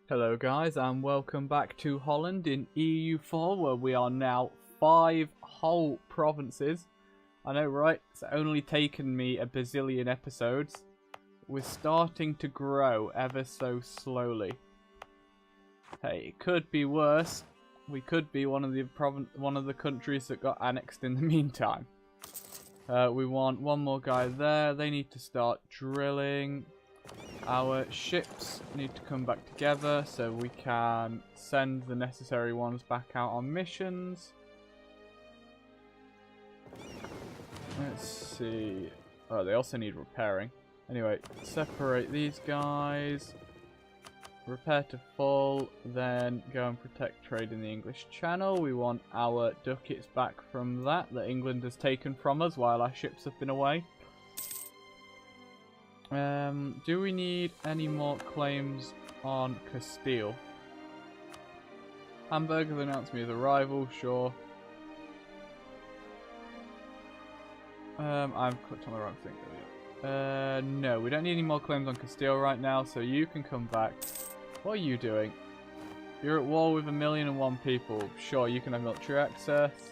Hello guys and welcome back to Holland in EU4 where we are now 5 whole provinces. I know, right? It's only taken me a bazillion episodes. We're starting to grow ever so slowly. Hey, it could be worse. We could be one of the countries that got annexed in the meantime. We want one more guy there. They need to start drilling. Our ships need to come back together so we can send the necessary ones back out on missions. Let's see. Oh, they also need repairing. Anyway, separate these guys. Repair to full, then go and protect trade in the English Channel. We want our ducats back from that England has taken from us while our ships have been away. Do we need any more claims on Castile? Hamburg have announced me as a rival, sure. I've clicked on the wrong thing. No, we don't need any more claims on Castile right now, so you can come back. What are you doing? You're at war with 1,000,001 people. Sure, you can have military access.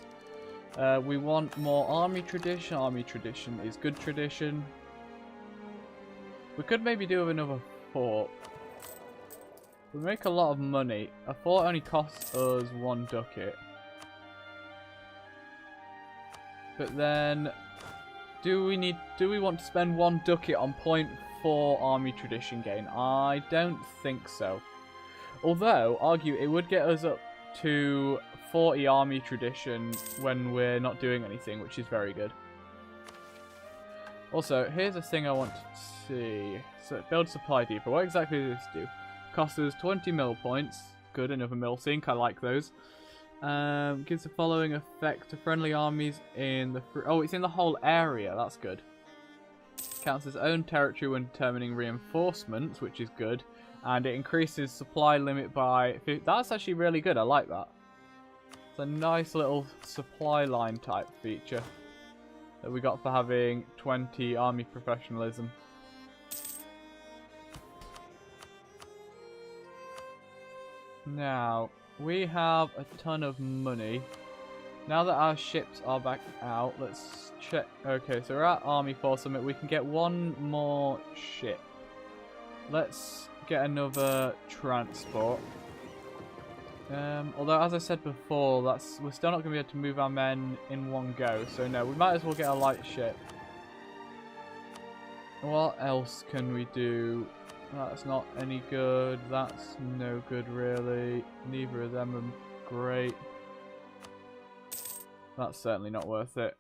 We want more army tradition. Army tradition is good tradition. We could maybe do with another fort. We make a lot of money. A fort only costs us 1 ducat. But then, do we want to spend 1 ducat on 0.4 army tradition gain? I don't think so. Although, argue it would get us up to 40 army tradition when we're not doing anything, which is very good. Also, here's a thing I want to see. So, build supply depot. What exactly does this do? Costs us 20 mill points. Good, another mill sink. I like those. Gives the following effect to friendly armies in the... Oh, it's in the whole area. That's good. Counts as own territory when determining reinforcements, which is good. And it increases supply limit by... That's actually really good. I like that. It's a nice little supply line type feature that we got for having 20 army professionalism. Now, we have a ton of money. Now that our ships are back out, let's check. Okay, so we're at Army Force Summit. We can get 1 more ship. Let's get another transport. Although, as I said before, we're still not going to be able to move our men in one go. So no, we might as well get a light ship. What else can we do? That's not any good. That's no good, really. Neither of them are great. That's certainly not worth it.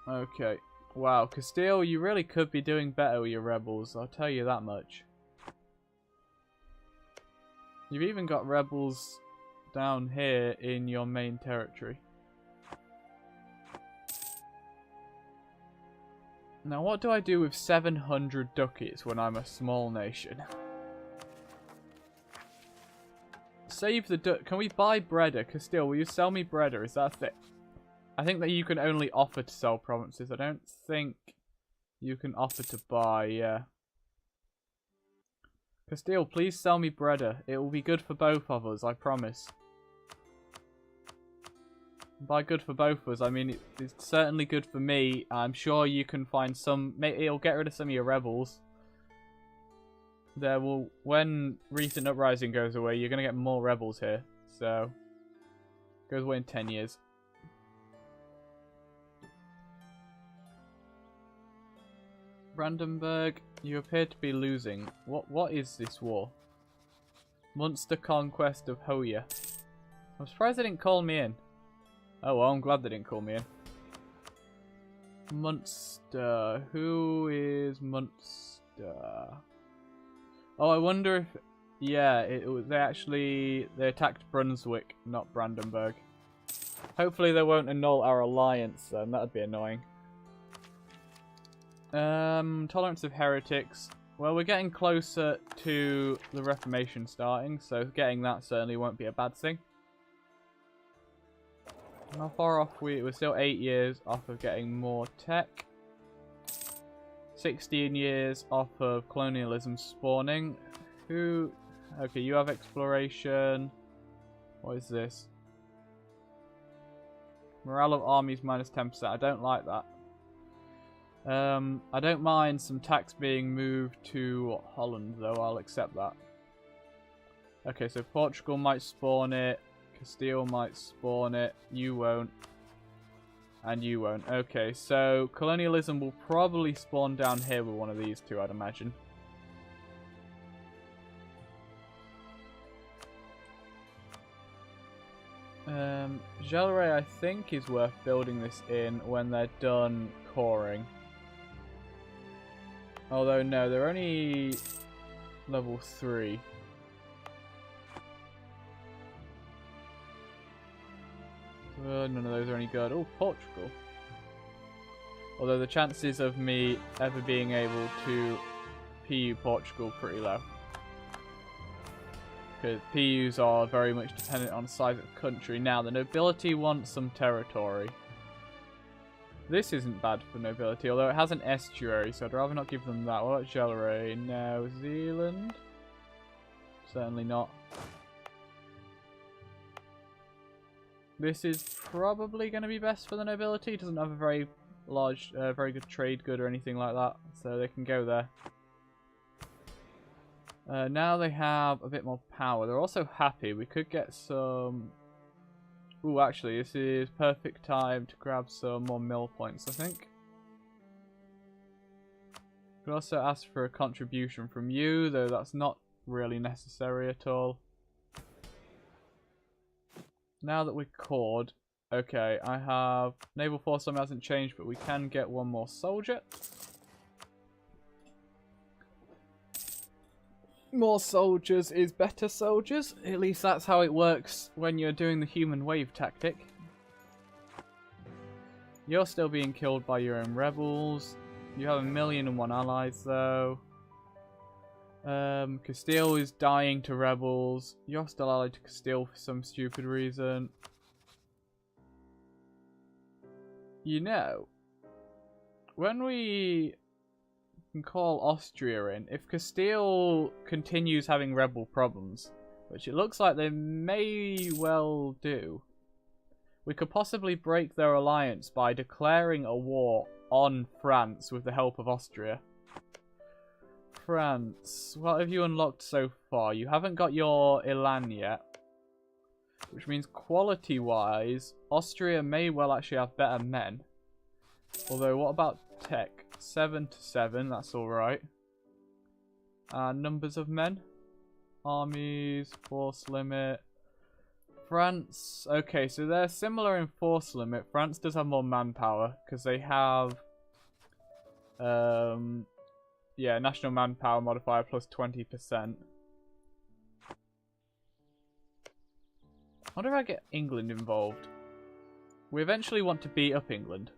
Okay. Wow, Castile, you really could be doing better with your rebels. I'll tell you that much. You've even got rebels down here in your main territory. Now, what do I do with 700 ducats when I'm a small nation? Save the Can we buy Breda? Castile, will you sell me Breda? Is that it? I think that you can only offer to sell provinces. I don't think you can offer to buy, yeah. Castile, please sell me Breda. It will be good for both of us, I promise. By good for both of us, I mean it's certainly good for me. I'm sure you can find some... It'll get rid of some of your rebels. When recent uprising goes away, you're going to get more rebels here. So, goes away in 10 years. Brandenburg, you appear to be losing. What is this war? Munster conquest of Hoya. I'm surprised they didn't call me in. Oh well, I'm glad they didn't call me in. Munster. Who is Munster? Oh, I wonder if... Yeah, they attacked Brunswick, not Brandenburg. Hopefully they won't annul our alliance then. That would be annoying. Tolerance of heretics. Well, we're getting closer to the Reformation starting, so getting that certainly won't be a bad thing. How far off we're still 8 years off of getting more tech. 16 years off of colonialism spawning. Who Okay, you have exploration. What is this? Morale of armies minus 10%. I don't like that. I don't mind some tax being moved to Holland, though. I'll accept that. Okay, so Portugal might spawn it. Castile might spawn it. You won't. And you won't. Okay, so colonialism will probably spawn down here with one of these two, I'd imagine. Jaleray, I think, is worth building this in when they're done coring. Although, no, they're only level 3. None of those are any good. Oh, Portugal. Although the chances of me ever being able to PU Portugal pretty low. Because PUs are very much dependent on the size of the country. Now, the nobility wants some territory. This isn't bad for nobility, although it has an estuary, so I'd rather not give them that. What about Jaleray? New Zealand? Certainly not. This is probably going to be best for the nobility. It doesn't have a very large, very good trade good or anything like that, so they can go there. Now they have a bit more power. They're also happy. We could get some... Ooh, actually, this is perfect time to grab some more mill points, I think. Could also ask for a contribution from you, though that's not really necessary at all. Now that we're cored, okay, I have... Naval force hasn't changed, but we can get one more soldier. More soldiers is better soldiers. At least that's how it works when you're doing the human wave tactic. You're still being killed by your own rebels. You have 1,000,001 allies, though. Castile is dying to rebels. You're still allied to Castile for some stupid reason. You know, when we can call Austria in, if Castile continues having rebel problems, which it looks like they may well do, we could possibly break their alliance by declaring a war on France with the help of Austria. France, what have you unlocked so far? You haven't got your Elan yet, which means quality-wise, Austria may well actually have better men. Although, what about tech? 7 to 7, that's alright. Numbers of men? Armies, force limit. France, okay, so they're similar in force limit. France does have more manpower, because they have... yeah, national manpower modifier plus 20%. I wonder if I get England involved. We eventually want to beat up England.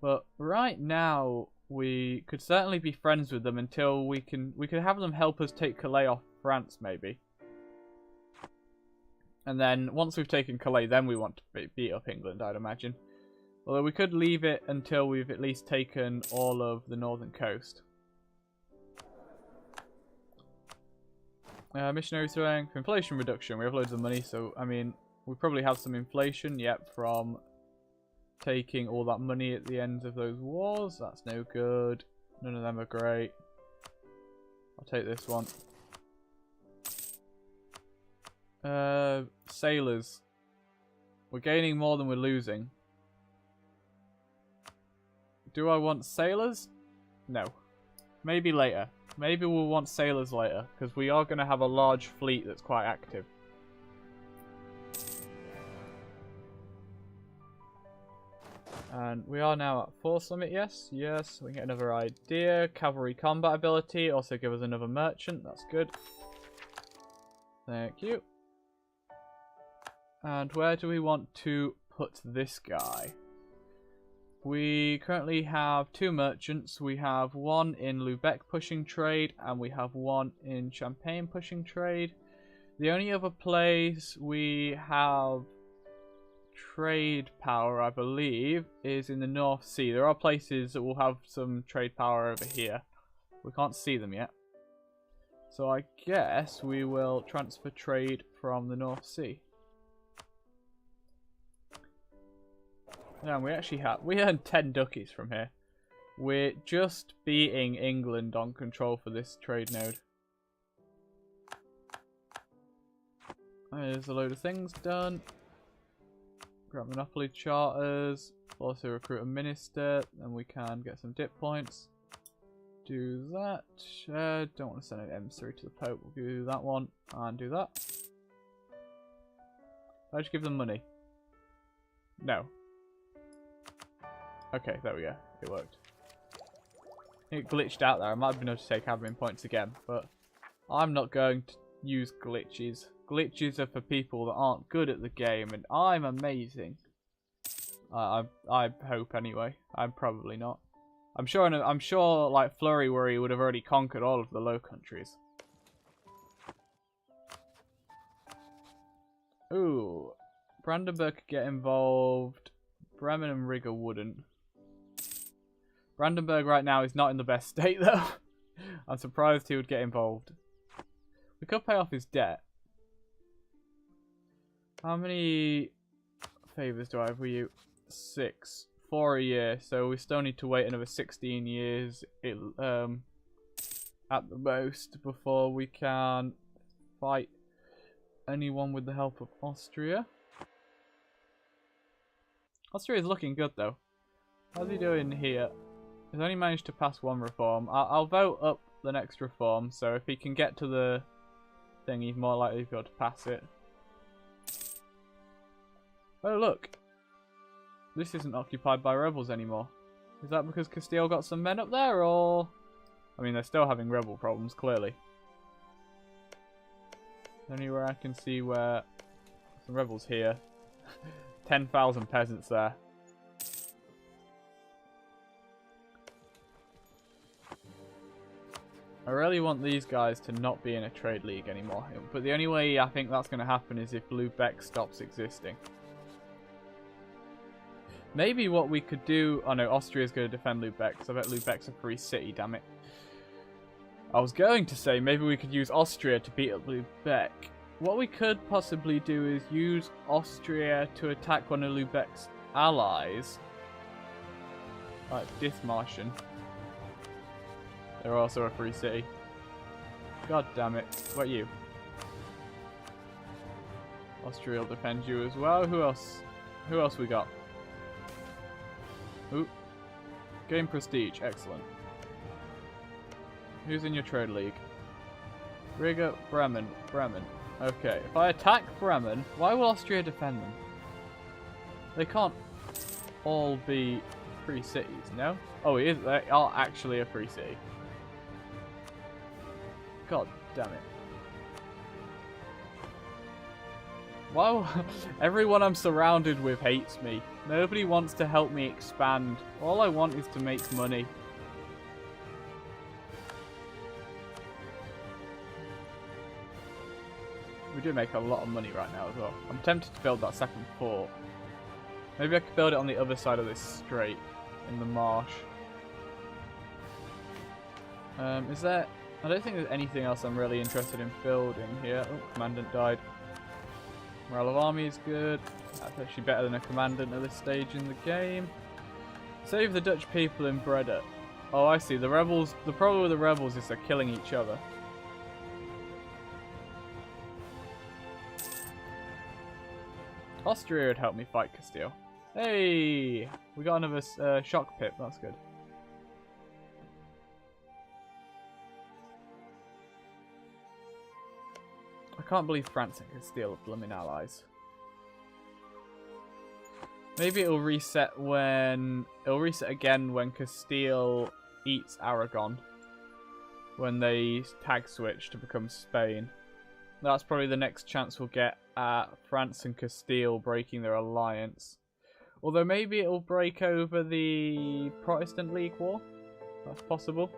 But right now, we could certainly be friends with them until we could have them help us take Calais off France, maybe. And then, once we've taken Calais, then we want to beat up England, I'd imagine. Although we could leave it until we've at least taken all of the northern coast. Missionary strength, inflation reduction. We have loads of money, so, I mean, we probably have some inflation, yep, from taking all that money at the end of those wars. That's no good. None of them are great. I'll take this one. Sailors. We're gaining more than we're losing. Do I want sailors? No. Maybe later. Maybe we'll want sailors later, because we are going to have a large fleet that's quite active. And we are now at force limit, yes. Yes, we can get another idea. Cavalry combat ability, also give us another merchant, that's good. Thank you. And where do we want to put this guy? We currently have 2 merchants. We have one in Lubeck pushing trade, and we have one in Champagne pushing trade. The only other place we have trade power, I believe, is in the North Sea. There are places that will have some trade power over here. We can't see them yet. So I guess we will transfer trade from the North Sea. Yeah, we actually we earned 10 duckies from here. We're just beating England on control for this trade node. There's a load of things done. Grab monopoly charters. Also recruit a minister, and we can get some dip points. Do that. Don't want to send an emissary to the Pope. We'll do that one and do that. I just give them money. No. Okay, there we go. It worked. It glitched out there. I might have been able to take admin points again, but I'm not going to use glitches. Glitches are for people that aren't good at the game, and I'm amazing. I hope anyway. I'm probably not. I'm sure like Flurry Worry would have already conquered all of the Low Countries. Ooh, Brandenburg could get involved. Bremen and Riga wouldn't. Brandenburg right now is not in the best state though. I'm surprised he would get involved. We could pay off his debt. How many favours do I have with you? 6. 4 a year, so we still need to wait another 16 years at the most before we can fight anyone with the help of Austria. Austria is looking good though. How's he doing here? He's only managed to pass 1 reform. I'll vote up the next reform, so if he can get to the thing, he's more likely to be able to pass it. Oh look! This isn't occupied by rebels anymore. Is that because Castile got some men up there, or...? I mean, they're still having rebel problems, clearly. Anywhere I can see where... some rebels here. 10,000 peasants there. I really want these guys to not be in a trade league anymore. But the only way I think that's going to happen is if Lubeck stops existing. Maybe what we could do... Oh no, Austria's going to defend Lubeck, because I bet Lubeck's a free city, damn it. I was going to say maybe we could use Austria to beat up Lubeck. What we could possibly do is use Austria to attack one of Lubeck's allies. Like Dithmarschen. They're also a free city. God damn it. What you? Austria will defend you as well. Who else? Who else we got? Ooh. Gain prestige. Excellent. Who's in your trade league? Riga, Bremen. Bremen. Okay. If I attack Bremen, why will Austria defend them? They can't all be free cities, no? Oh, it is. They are actually a free city. God damn it. Wow, everyone I'm surrounded with hates me. Nobody wants to help me expand. All I want is to make money. We do make a lot of money right now as well. I'm tempted to build that second fort. Maybe I could build it on the other side of this strait, in the marsh. Is there... I don't think there's anything else I'm really interested in building here. Oh, commandant died. Morale of army is good. That's actually better than a commandant at this stage in the game. Save the Dutch people in Breda. Oh, I see. The rebels. The problem with the rebels is they're killing each other. Austria would help me fight Castile. Hey! We got another shock pip. That's good. I can't believe France and Castile are blooming allies. Maybe it'll reset when... It'll reset again when Castile eats Aragon. When they tag switch to become Spain. That's probably the next chance we'll get at France and Castile breaking their alliance. Although maybe it'll break over the Protestant League War. That's possible.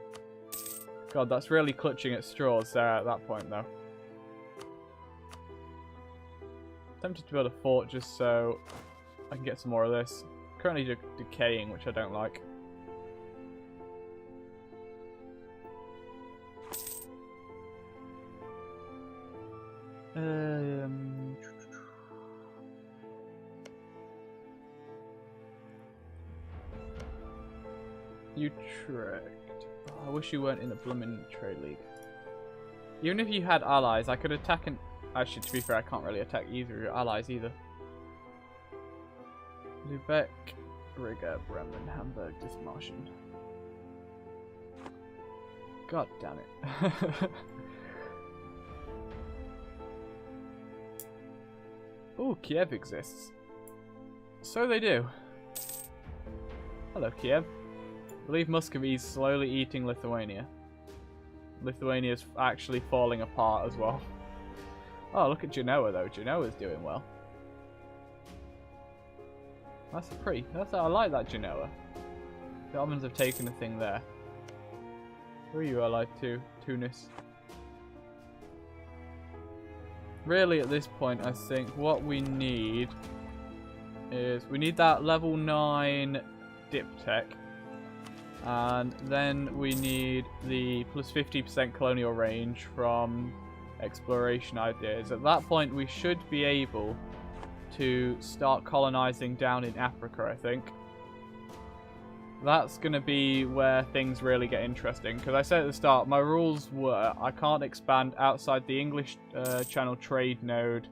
God, that's really clutching at straws there at that point though. Tempted to build a fort just so I can get some more of this. Currently decaying, which I don't like. Utrecht. Oh, I wish you weren't in a blooming trade league. Even if you had allies, I could attack and... Actually, to be fair, I can't really attack either of your allies either. Lubeck, Riga, Bremen, Hamburg, Dithmarschen. God damn it. Oh, Kiev exists. So they do. Hello, Kiev. I believe Muscovy is slowly eating Lithuania. Lithuania is actually falling apart as well. Oh, look at Genoa though. Genoa's doing well. I like that Genoa. The Ottomans have taken a thing there. Who are you allied to? Tunis. Really, at this point, I think what we need is we need that level 9 dip tech. And then we need the plus 50% colonial range from exploration ideas. At that point, we should be able to start colonizing down in Africa, I think. That's going to be where things really get interesting. Because I said at the start, my rules were I can't expand outside the English Channel trade node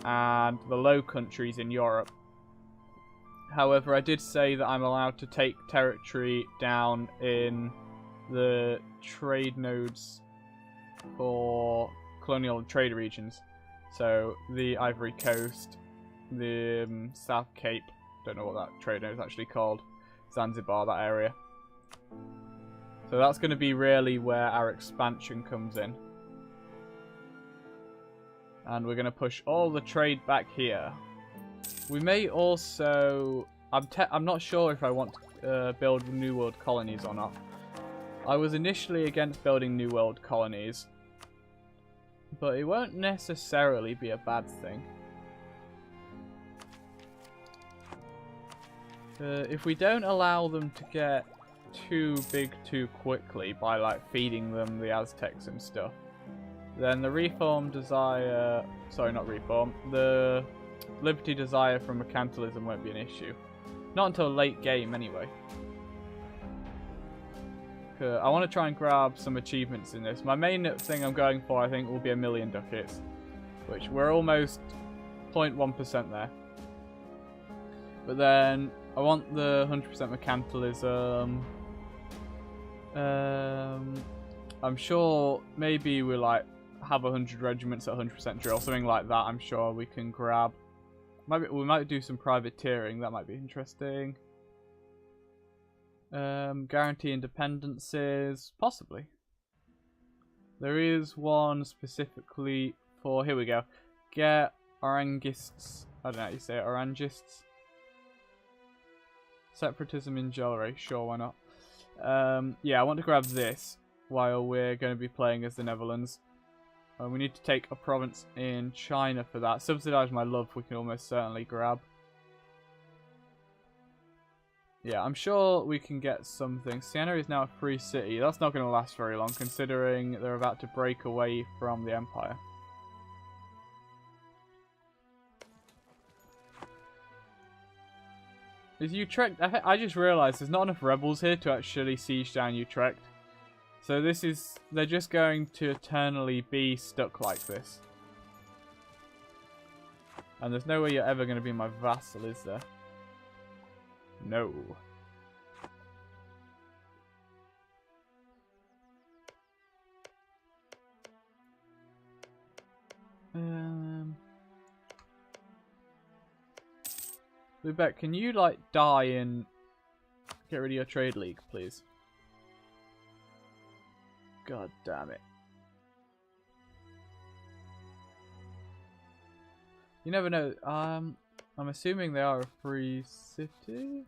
and the Low Countries in Europe. However, I did say that I'm allowed to take territory down in the trade nodes for colonial trade regions. So, the Ivory Coast, the South Cape, don't know what that trade node is actually called, Zanzibar, that area. So that's going to be really where our expansion comes in. And we're going to push all the trade back here. We may also... I'm not sure if I want to build New World colonies or not. I was initially against building New World colonies. But it won't necessarily be a bad thing. If we don't allow them to get too big too quickly by like feeding them the Aztecs and stuff, then the reform desire... Sorry, not reform. The liberty desire from mercantilism won't be an issue. Not until late game, anyway. I want to try and grab some achievements in this. My main thing I'm going for, I think, will be 1,000,000 ducats. Which we're almost 0.1% there. But then, I want the 100% mercantilism. I'm sure maybe we'll like have 100 regiments at 100% drill, something like that. I'm sure we can grab. We might do some privateering. That might be interesting. Guarantee independences, possibly. There is one specifically for. Here we go. Get Orangists. I don't know how you say it. Orangists. Separatism in Jollery. Sure, why not? Yeah, I want to grab this while we're going to be playing as the Netherlands. We need to take a province in China for that. Subsidize my love we can almost certainly grab. Yeah, I'm sure we can get something. Siena is now a free city. That's not going to last very long considering they're about to break away from the Empire. Is Utrecht... I just realised there's not enough rebels here to actually siege down Utrecht. So this is... They're just going to eternally be stuck like this. And there's no way you're ever going to be my vassal, is there? No. Lubeck, can you like die and get rid of your trade league, please? God damn it. You never know. I'm assuming they are a free city?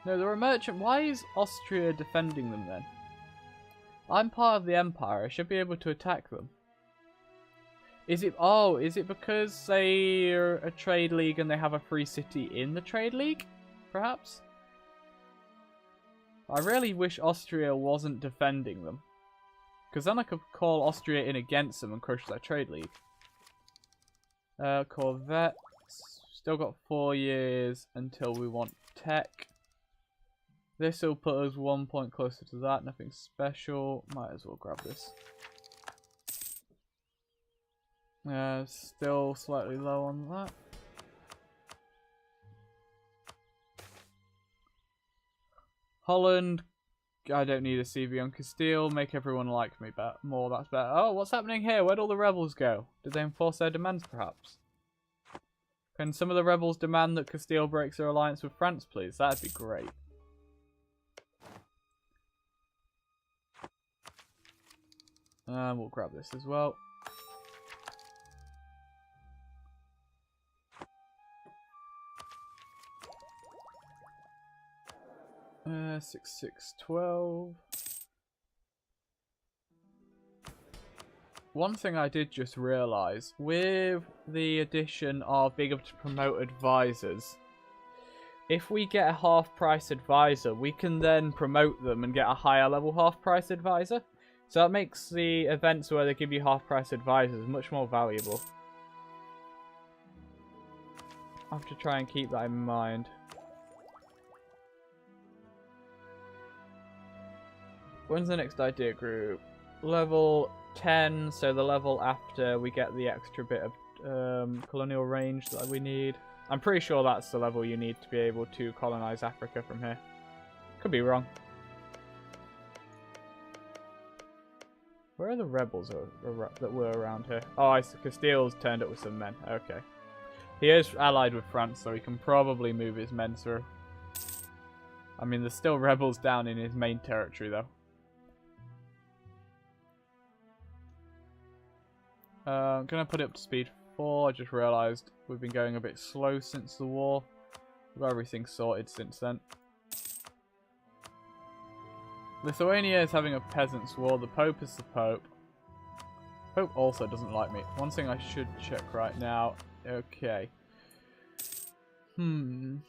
No, they're a merchant. Why is Austria defending them then? I'm part of the Empire. I should be able to attack them. Is it... Oh, is it because they're a trade league and they have a free city in the trade league? Perhaps? I really wish Austria wasn't defending them. Because then I could call Austria in against them and crush their trade league. Corvettes. Still got 4 years until we want tech. This will put us 1 point closer to that. Nothing special. Might as well grab this. Still slightly low on that. Holland. I don't need a CV on Castile. Make everyone like me more. That's better. Oh, what's happening here? Where'd all the rebels go? Did they enforce their demands, perhaps? Can some of the rebels demand that Castile breaks their alliance with France, please? That'd be great. We'll grab this as well. Uh, 6612. One thing I did just realise, with the addition of being able to promote advisors, if we get a half-price advisor, we can then promote them and get a higher level half-price advisor. So that makes the events where they give you half-price advisors much more valuable. I have to try and keep that in mind. When's the next idea group? Level 10, so the level after we get the extra bit of colonial range that we need. I'm pretty sure that's the level you need to be able to colonize Africa from here. Could be wrong. Where are the rebels that were around here? Oh, Castile's turned up with some men. Okay. He is allied with France, so he can probably move his men through. I mean, there's still rebels down in his main territory, though. I'm going to put it up to speed 4. I just realised we've been going a bit slow since the war. We've got everything sorted since then. Lithuania is having a peasants' war. The Pope is the Pope. Pope also doesn't like me. One thing I should check right now. Okay. Do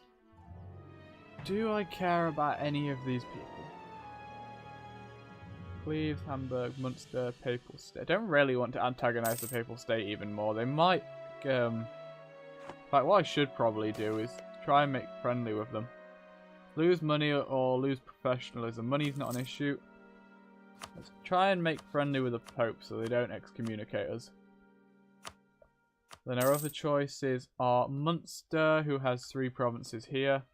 I care about any of these people? Cleves, Hamburg, Munster, Papal State. I don't really want to antagonize the Papal State even more. They might... in fact, what I should probably do is try and make friendly with them. Lose money or lose professionalism. Money's not an issue. Let's try and make friendly with the Pope so they don't excommunicate us. Then our other choices are Munster, who has 3 provinces here.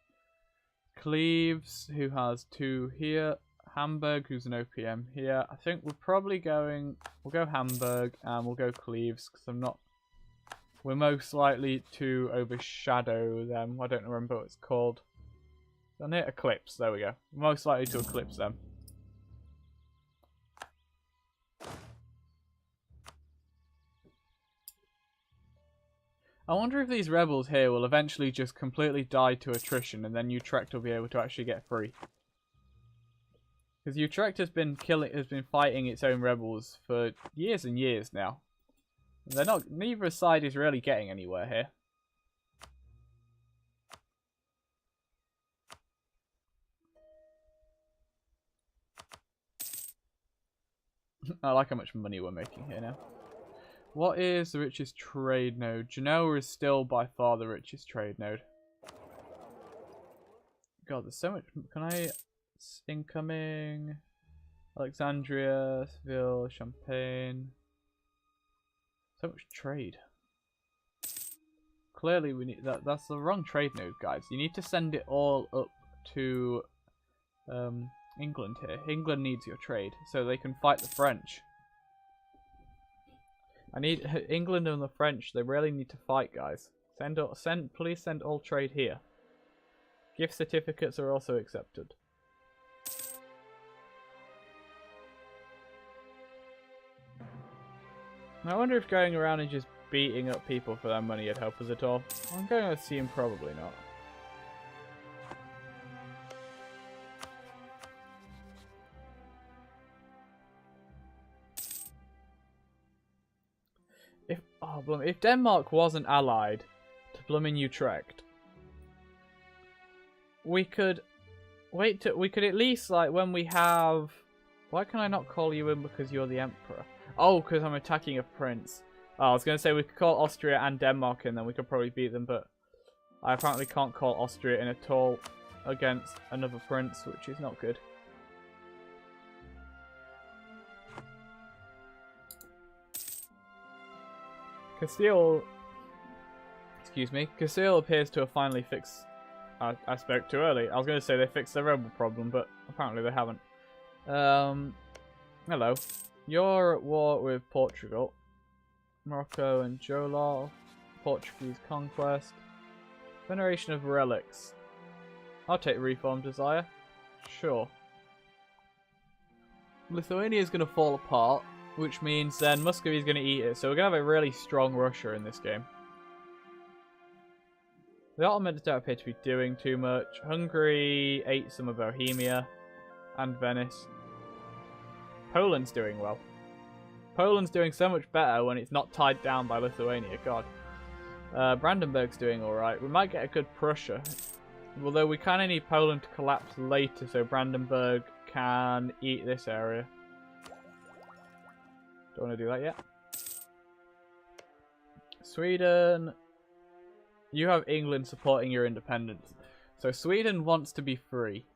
Cleves, who has 2 here. Hamburg, who's an OPM here. I think we're probably going... We'll go Hamburg and we'll go Cleves, because I'm not... We're most likely to overshadow them. I don't remember what it's called. On here, Eclipse. There we go. Most likely to eclipse them. I wonder if these rebels here will eventually just completely die to attrition, and then Utrecht will be able to actually get free. Because Utrecht has been fighting its own rebels for years and years now. They're not. Neither side is really getting anywhere here. I like how much money we're making here now. What is the richest trade node? Genoa is still by far the richest trade node. God, there's so much. Can I... Incoming... Alexandria, Seville, Champagne... So much trade. Clearly we need... That's the wrong trade node, guys. You need to send it all up to... England here. England needs your trade, so they can fight the French. I need... England and the French, they really need to fight, guys. Please send all trade here. Gift certificates are also accepted. I wonder if going around and just beating up people for their money would help us at all. I'm going to assume probably not. If Denmark wasn't allied to blooming Utrecht, we could at least, like, when we have... Why can I not call you in because you're the emperor? Oh, because I'm attacking a prince. Oh, I was going to say we could call Austria and Denmark in, then we could probably beat them, but I apparently can't call Austria in at all against another prince, which is not good. Castile, excuse me, Castile appears to have finally fixed, I spoke too early. I was going to say they fixed the rebel problem, but apparently they haven't. Hello. You're at war with Portugal. Morocco and Jolal. Portuguese conquest. Veneration of relics. I'll take Reform Desire. Sure. Lithuania is going to fall apart, which means then Muscovy is going to eat it. So we're going to have a really strong Russia in this game. The Ottomans don't appear to be doing too much. Hungary ate some of Bohemia and Venice. Poland's doing well. Poland's doing so much better when it's not tied down by Lithuania. God. Brandenburg's doing alright. We might get a good Prussia. Although we kind of need Poland to collapse later so Brandenburg can eat this area. Don't want to do that yet. Sweden. You have England supporting your independence. So Sweden wants to be free.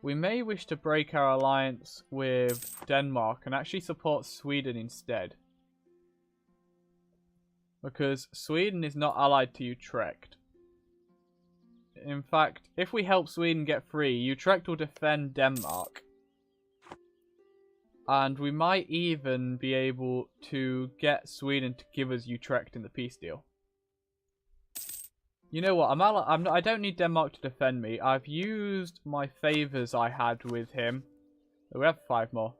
We may wish to break our alliance with Denmark and actually support Sweden instead. Because Sweden is not allied to Utrecht. In fact, if we help Sweden get free, Utrecht will defend Denmark. And we might even be able to get Sweden to give us Utrecht in the peace deal. You know what? I don't need Denmark to defend me. I've used my favours I had with him. We have 5 more.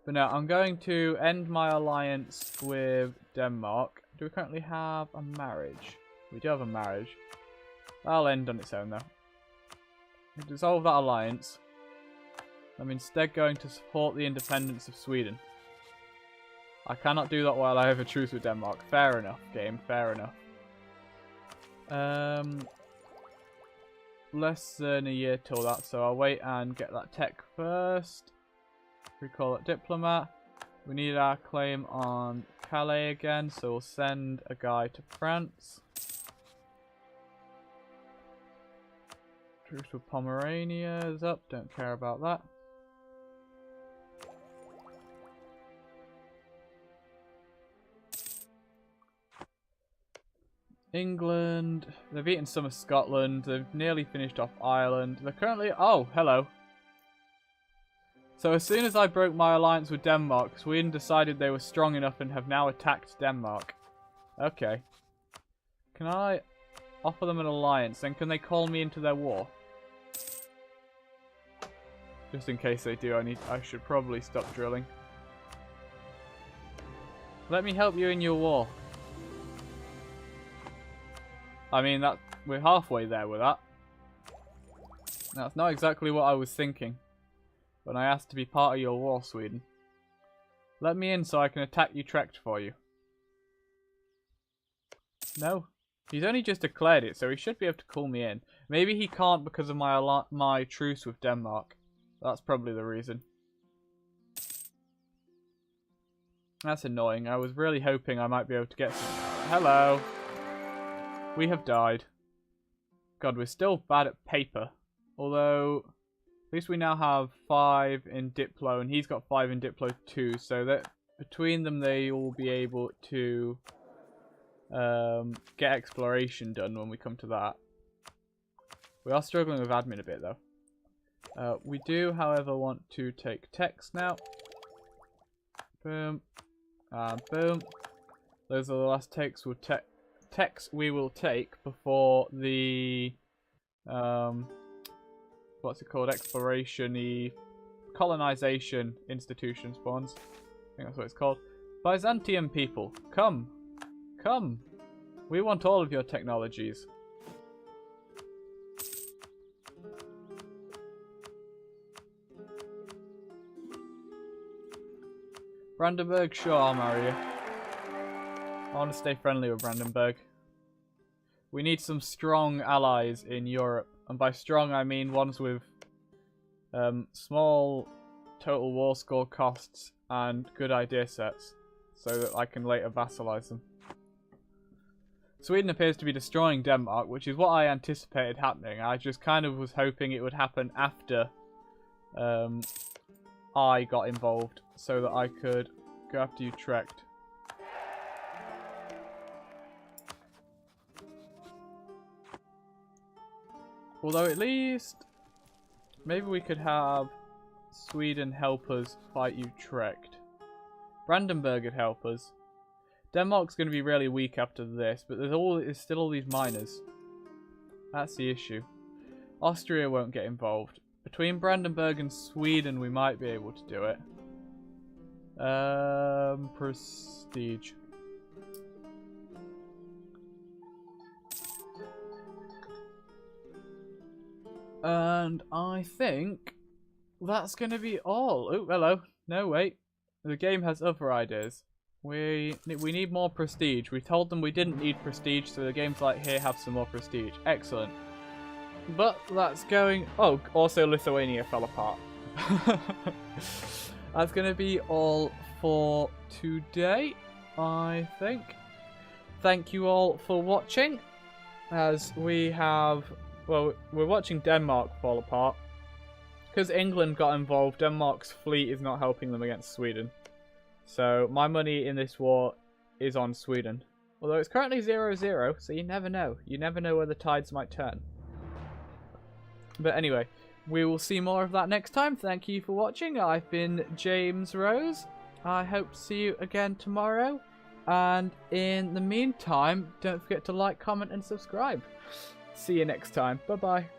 But no, I'm going to end my alliance with Denmark. Do we currently have a marriage? We do have a marriage. That'll end on its own though. We'll dissolve that alliance. I'm instead going to support the independence of Sweden. I cannot do that while I have a truce with Denmark. Fair enough, game. Fair enough. Less than a year till that, so I'll wait and get that tech first. Recall it diplomat. We need our claim on Calais again, so we'll send a guy to France. Truce with Pomerania is up, don't care about that. England, they've eaten some of Scotland, they've nearly finished off Ireland. They're currently, oh, hello. So as soon as I broke my alliance with Denmark, Sweden decided they were strong enough and have now attacked Denmark. Okay. Can I offer them an alliance, and can they call me into their war? Just in case they do, I should probably stop drilling. Let me help you in your war. I mean, that we're halfway there with that. That's not exactly what I was thinking when I asked to be part of your war, Sweden. Let me in so I can attack Utrecht for you. No. He's only just declared it, so he should be able to call me in. Maybe he can't because of my truce with Denmark. That's probably the reason. That's annoying. I was really hoping I might be able to get some... Hello. We have died. God, we're still bad at paper. Although, at least we now have 5 in Diplo, and he's got 5 in Diplo too. So that between them, they will be able to get exploration done when we come to that. We are struggling with admin a bit, though. We do, however, want to take text now. Boom. And boom. Those are the last takes we'll take. Techs we will take before the what's it called, exploration-y colonization institution spawns. I think that's what it's called. Byzantium people, come we want all of your technologies. Brandenburg, sure, I'll marry you. I want to stay friendly with Brandenburg. We need some strong allies in Europe. And by strong, I mean ones with small total war score costs and good idea sets. so that I can later vassalize them. Sweden appears to be destroying Denmark, which is what I anticipated happening. I just kind of was hoping it would happen after I got involved, so that I could go after Utrecht. Although at least maybe we could have Sweden help us fight Utrecht. Brandenburg would help us. Denmark's going to be really weak after this, but there's still all these miners. That's the issue. Austria won't get involved. Between Brandenburg and Sweden, we might be able to do it. Prestige. And I think that's going to be all. Oh, hello. No, wait. The game has other ideas. We need more prestige. We told them we didn't need prestige, so the game's like, here, have some more prestige. Excellent. But that's going... Oh, also Lithuania fell apart. That's going to be all for today, I think. Thank you all for watching. As we have... Well, we're watching Denmark fall apart. Because England got involved, Denmark's fleet is not helping them against Sweden. So my money in this war is on Sweden. Although it's currently 0-0, so you never know. You never know where the tides might turn. But anyway, we will see more of that next time. Thank you for watching. I've been James Rose. I hope to see you again tomorrow. And in the meantime, don't forget to like, comment, and subscribe. See you next time. Bye-bye.